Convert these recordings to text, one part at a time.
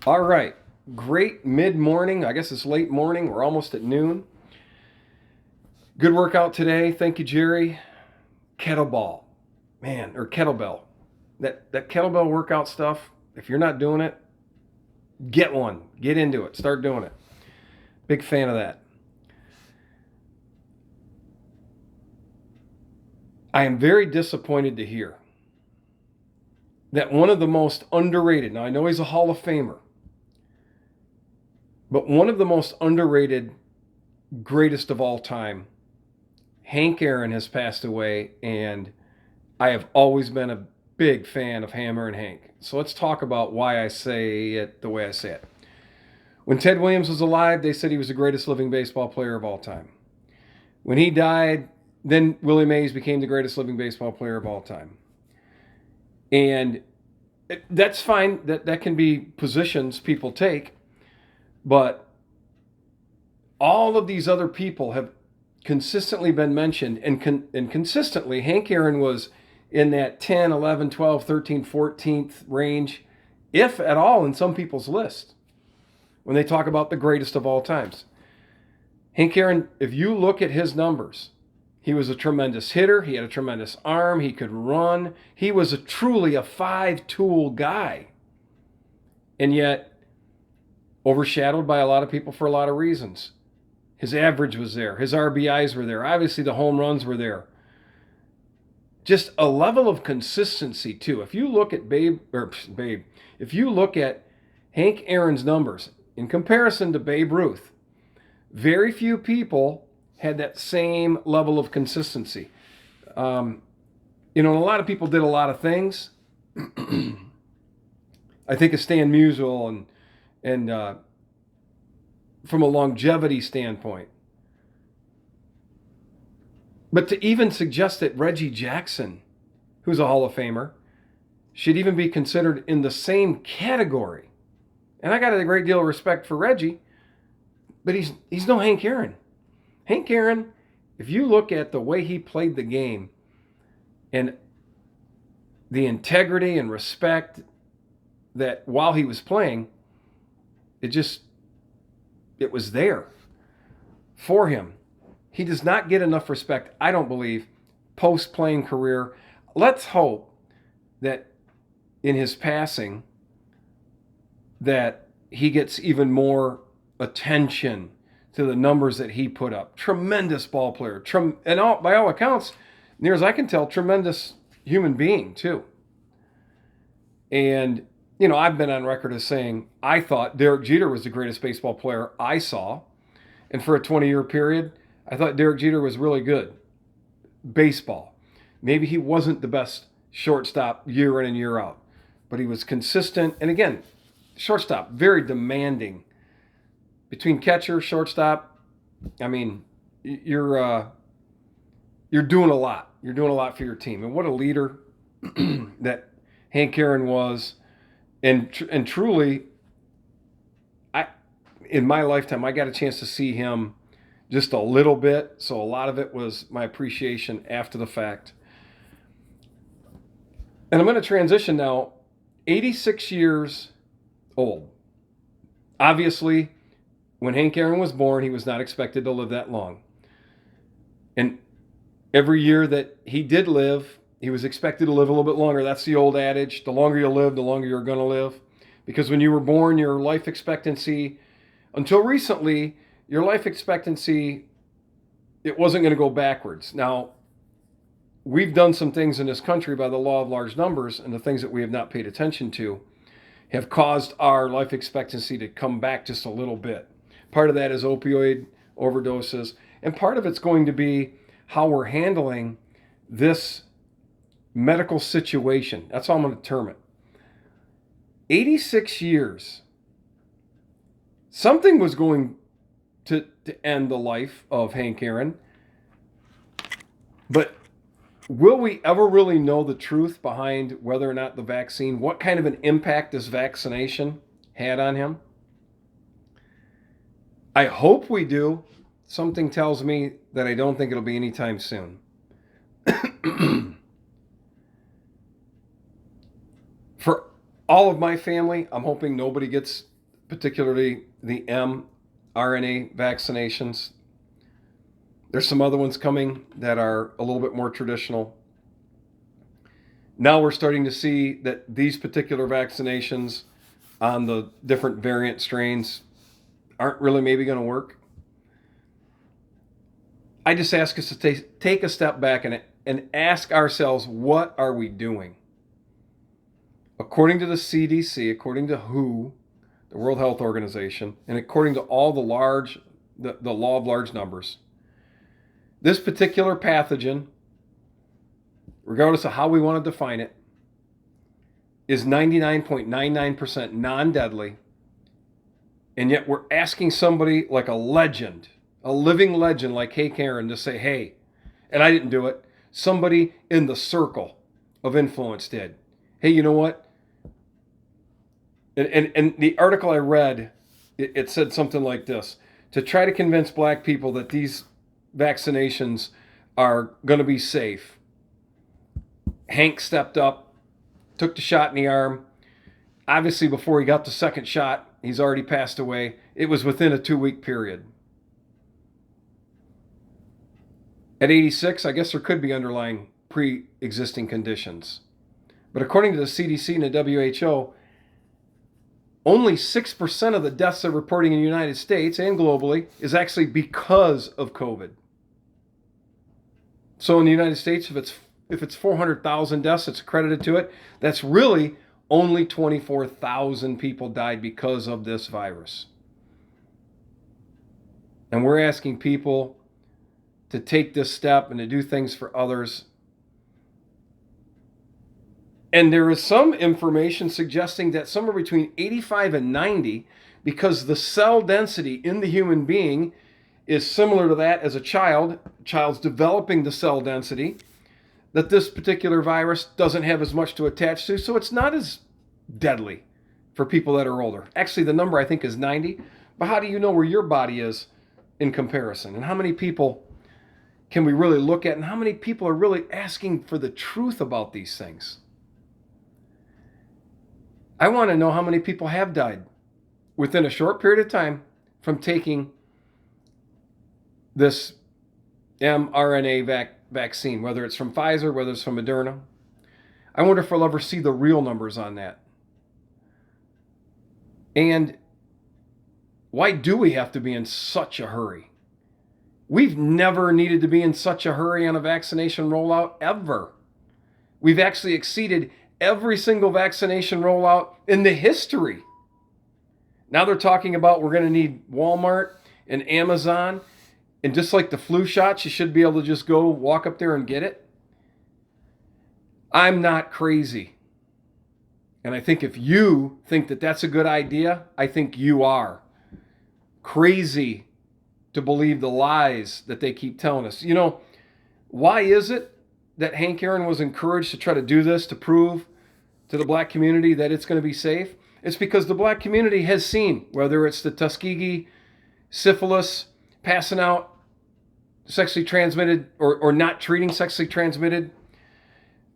All right. Great mid-morning. I guess it's late morning. We're almost at noon. Good workout today. Thank you, Jerry. Kettlebell. Man, or kettlebell. That kettlebell workout stuff, if you're not doing it, get one. Get into it. Start doing it. Big fan of that. I am very disappointed to hear that one of the most underrated, now I know he's a Hall of Famer, but one of the most underrated greatest of all time, Hank Aaron, has passed away, and I have always been a big fan of Hammer and Hank. So let's talk about why I say it the way I say it. When Ted Williams was alive, they said he was the greatest living baseball player of all time. When he died, then Willie Mays became the greatest living baseball player of all time. And that's fine. That can be positions people take. But all of these other people have consistently been mentioned. And consistently, Hank Aaron was in that 10, 11, 12, 13, 14th range, if at all, in some people's list when they talk about the greatest of all times. Hank Aaron, if you look at his numbers, he was a tremendous hitter. He had a tremendous arm. He could run. He was truly a five-tool guy. And yet, overshadowed by a lot of people for a lot of reasons. His average was there. His RBIs were there. Obviously, the home runs were there. Just a level of consistency, too. If you look at if you look at Hank Aaron's numbers in comparison to Babe Ruth, very few people had that same level of consistency. A lot of people did a lot of things. I think of Stan Musial and from a longevity standpoint. But to even suggest that Reggie Jackson, who's a Hall of Famer, should even be considered in the same category. And I got a great deal of respect for Reggie, but he's no Hank Aaron. Hank Aaron, if you look at the way he played the game and the integrity and respect that while he was playing, it was there for him. He does not get enough respect, I don't believe, post-playing career. Let's hope that in his passing that he gets even more attention to the numbers that he put up. Tremendous ball player. By all accounts, near as I can tell, tremendous human being, too. And, I've been on record as saying I thought Derek Jeter was the greatest baseball player I saw. And for a 20-year period, I thought Derek Jeter was really good. Baseball. Maybe he wasn't the best shortstop year in and year out, but he was consistent. And again, shortstop, very demanding. Between catcher, shortstop, I mean, you're doing a lot. You're doing a lot for your team. And what a leader that Hank Aaron was. And truly, in my lifetime, I got a chance to see him just a little bit. So a lot of it was my appreciation after the fact. And I'm going to transition now. 86 years old. Obviously, when Hank Aaron was born, he was not expected to live that long. And every year that he did live, he was expected to live a little bit longer. That's the old adage. The longer you live, the longer you're going to live. Because when you were born, your life expectancy, until recently, your life expectancy, it wasn't going to go backwards. Now, we've done some things in this country by the law of large numbers, and the things that we have not paid attention to have caused our life expectancy to come back just a little bit. Part of that is opioid overdoses, and part of it's going to be how we're handling this medical situation. That's how I'm going to term it. 86 years. Something was going to end the life of Hank Aaron. But will we ever really know the truth behind whether or not the vaccine, what kind of an impact this vaccination had on him? I hope we do. Something tells me that I don't think it'll be anytime soon. For all of my family, I'm hoping nobody gets particularly the mRNA vaccinations. There's some other ones coming that are a little bit more traditional. Now we're starting to see that these particular vaccinations on the different variant strains aren't really maybe going to work. I just ask us to take a step back and ask ourselves, what are we doing? According to the CDC, according to WHO, the World Health Organization, and according to all the law of large numbers, this particular pathogen, regardless of how we want to define it, is 99.99% non-deadly. And yet we're asking somebody like a legend, a living legend like Hank Aaron, to say, hey, and I didn't do it, somebody in the circle of influence did. Hey, you know what? And the article I read, it said something like this: to try to convince black people that these vaccinations are going to be safe, Hank stepped up, took the shot in the arm. Obviously, before he got the second shot, he's already passed away. It was within a 2-week period. At 86, I guess there could be underlying pre-existing conditions. But according to the CDC and the WHO, only 6% of the deaths they're reporting in the United States and globally is actually because of COVID. So in the United States, if it's 400,000 deaths, it's accredited to it. That's really only 24,000 people died because of this virus. And we're asking people to take this step and to do things for others. And there is some information suggesting that somewhere between 85 and 90, because the cell density in the human being is similar to that as a child's developing the cell density, that this particular virus doesn't have as much to attach to, so it's not as deadly for people that are older. Actually, the number I think is 90, but how do you know where your body is in comparison? And how many people can we really look at, and how many people are really asking for the truth about these things? I want to know how many people have died within a short period of time from taking this mRNA vaccine, whether it's from Pfizer, whether it's from Moderna. I wonder if we'll ever see the real numbers on that. And why do we have to be in such a hurry? We've never needed to be in such a hurry on a vaccination rollout, ever. We've actually exceeded every single vaccination rollout in the history. Now they're talking about we're going to need Walmart and Amazon. And just like the flu shots, you should be able to just go walk up there and get it. I'm not crazy. And I think if you think that that's a good idea, I think you are crazy to believe the lies that they keep telling us. You know, why is it that Hank Aaron was encouraged to try to do this to prove to the black community that it's going to be safe? It's because the black community has seen, whether it's the Tuskegee syphilis passing out sexually transmitted or not treating sexually transmitted,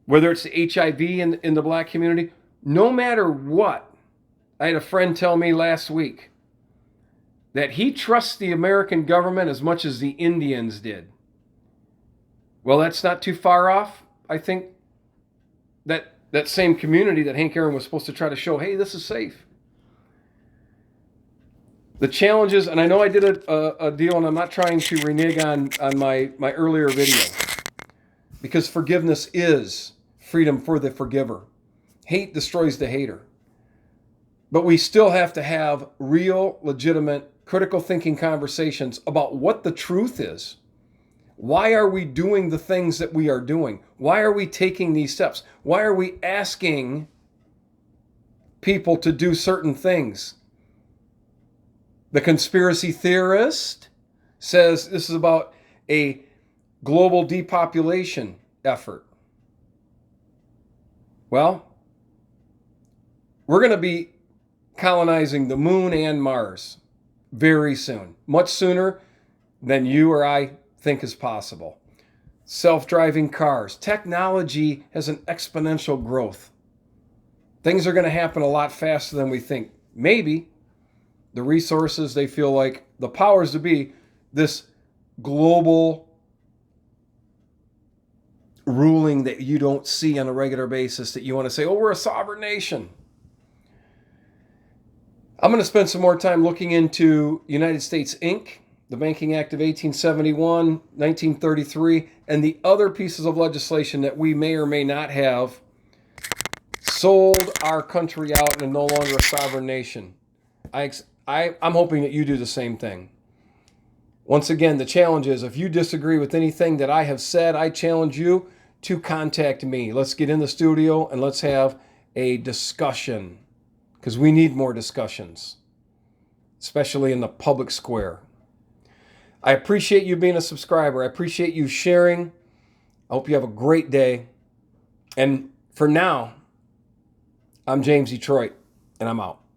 whether it's the HIV in the black community, no matter what. I had a friend tell me last week that he trusts the American government as much as the Indians did. Well, that's not too far off. I think that same community that Hank Aaron was supposed to try to show, hey, this is safe. The challenges, and I know I did a deal, and I'm not trying to renege on my earlier video, because forgiveness is freedom for the forgiver. Hate destroys the hater. But we still have to have real, legitimate, critical thinking conversations about what the truth is. Why are we doing the things that we are doing? Why are we taking these steps? Why are we asking people to do certain things? The conspiracy theorist says this is about a global depopulation effort. Well, we're going to be colonizing the moon and Mars very soon, much sooner than you or I think is possible. Self-driving cars. Technology has an exponential growth. Things are going to happen a lot faster than we think. Maybe the resources. They feel like the powers to be, this global ruling that you don't see on a regular basis, that you want to say, oh, we're a sovereign nation. I'm going to spend some more time looking into United States Inc., the Banking Act of 1871, 1933, and the other pieces of legislation that we may or may not have sold our country out and no longer a sovereign nation. I'm hoping that you do the same thing. Once again, the challenge is, if you disagree with anything that I have said, I challenge you to contact me. Let's get in the studio and let's have a discussion, because we need more discussions, especially in the public square. I appreciate you being a subscriber. I appreciate you sharing. I hope you have a great day. And for now, I'm James Detroit, and I'm out.